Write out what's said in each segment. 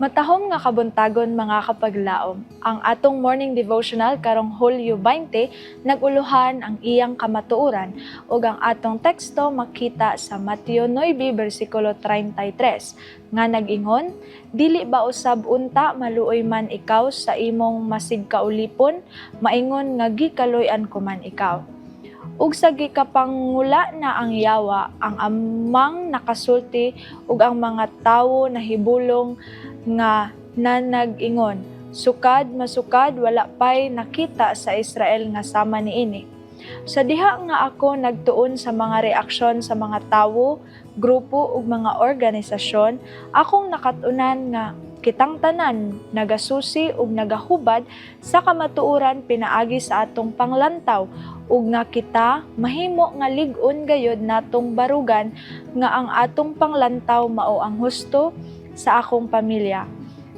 Matahom nga kabuntagon mga kapaglaom. Ang atong morning devotional karong Hulyo 20 naguluhan ang iyang kamatuoran ug ang atong teksto makita sa Mateo 9 bersikulo 33 nga nag-ingon, dili ba usab unta maluoy man ikaw sa imong masig kaulipon, maingon nga gikaloy-an ko man ikaw. Ug sa gikapangula na ang yawa, ang amang nakasulti ug ang mga tawo nahibulong nga nanag-ingon, sukad masukad wala pay nakita sa Israel nga sama niini. Sa diha nga ako nagtuon sa mga reaksyon sa mga tawo, grupo ug mga organisasyon, akong nakatunan nga kitang tanan nagasusi ug nagahubad sa kamatuoran pinaagi sa atong panglantaw ug nga kita mahimo nga lig-on gayud natong barugan nga ang atong panglantaw mao ang husto sa akong pamilya.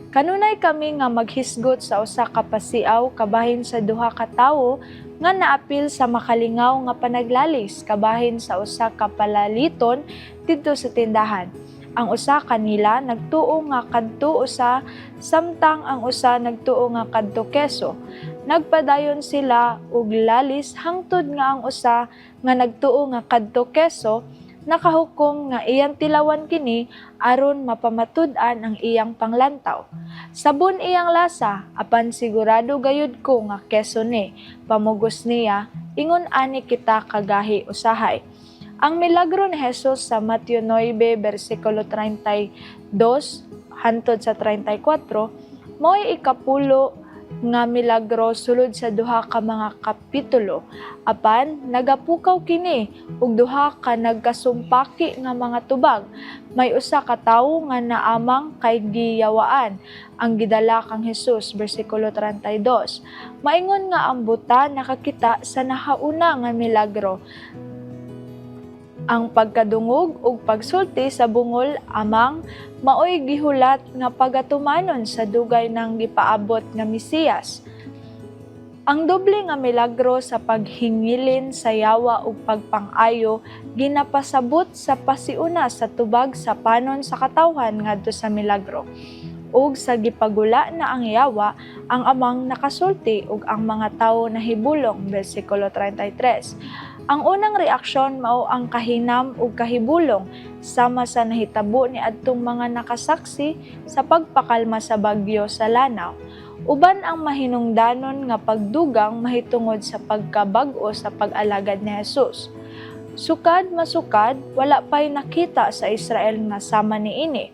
Kanunay kami nga maghisgot sa usa ka pasiaw kabahin sa duha ka tawo nga naapil sa makalingaw nga panaglalis kabahin sa usa ka palaliton didto sa tindahan. Ang usa kanila nagtuo nga kadto usa samtang ang usa nagtuo nga kadto keso. Nagpadayon sila og lalis hangtod nga ang usa nga nagtuo nga kadto keso nakahukom nga iyang tilawan kini aron mapamatud-an ang iyang panglantaw. Sabon iyang lasa, apan sigurado gayud ko nga keso ni, pamugos niya, ingon ani kita kagahi usahay. Ang milagro ni Jesus sa Mateo 9 bersikulo 32 hantod sa 34 mo'y ikapulo nga milagro sulod sa duha ka mga kapitulo. Apan nagapukaw kini ug duha ka nagkasumpaki nga mga tubag. May usa ka tawo nga naamang kay giyawaan ang gidala kang Hesus bersikulo 32. Maingon nga ang buta nakakita sa nahauna nga milagro. Ang pagkadungog ug pagsulti sa bungol amang maoy gihulat nga pagatumanon sa dugay ng gipaabot nga Mesiyas. Ang doble nga milagro sa paghingilin sa yawa ug pagpang-ayo ginapasabot sa pasiuna sa tubag sa panon sa katawhan ngadto sa milagro. Ug sa gipagula na ang yawa, ang amang nakasulti ug ang mga tawo nahibulong bersikulo 33. Ang unang reaksyon mao ang kahinam ug kahibulong sama sa nahitabo ni adtong mga nakasaksi sa pagpakalma sa bagyo sa Lanao. Uban ang mahinungdanon nga pagdugang mahitungod sa pagkabag-o sa pag-alagad ni Jesus. Sukad masukad, wala pay nakita sa Israel nga sama niini.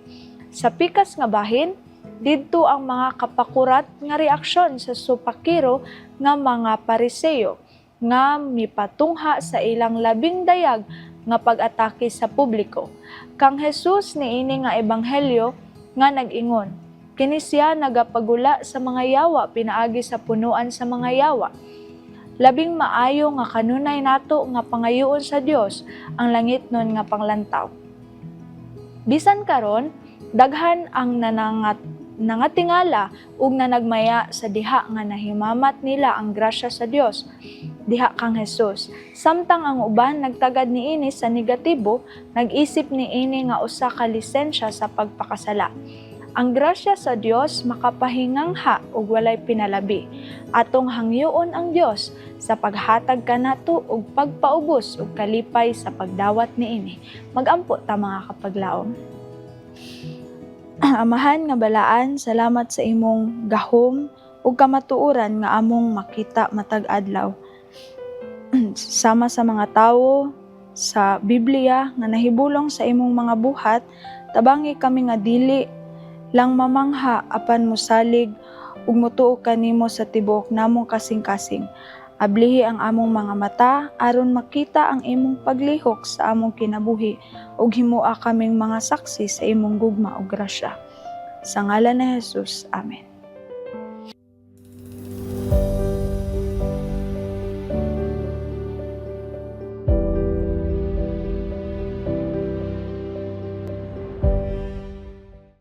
Sa pikas nga bahin, didto ang mga kapakurat nga reaksyon sa supakiro nga mga Pariseo nga mipatungha sa ilang labing dayag nga pag-atake sa publiko. Kang Jesus niini nga ebanghelyo nga nag-ingon, kini siya nagapagula sa mga yawa pinaagi sa punuan sa mga yawa. Labing maayo nga kanunay nato nga pangayoon sa Dios ang langitnon nga panglantaw. Bisan karon, daghan ang nangatingala ug nanagmaya sa diha nga nahimamat nila ang grasya sa Dios diha kang Jesus. Samtang ang uban nagtagad niini sa negatibo, nag-isip niini nga usa ka lisensya sa pagpakasala. Ang grasya sa Dios makapahingangha ug walay pinalabi. Atong hangyoon ang Dios sa paghatag kanato og pagpaubos ug kalipay sa pagdawat niini. Magampo ta mga kapaglaom. Amahan nga balaan, salamat sa imong gahom ug kamatuoran nga among makita matag adlaw. Sama sa mga tawo sa Biblia nga nahibulong sa imong mga buhat, tabangi kami nga dili lang mamangha apan mosalig ug motuo kanimo sa tibuok namong kasing-kasing. Ablihi ang among mga mata aron makita ang imong paglihok sa among kinabuhi ug himua kaming mga saksi sa imong gugma ug grasya. Sa ngalan ni Jesus. Amen.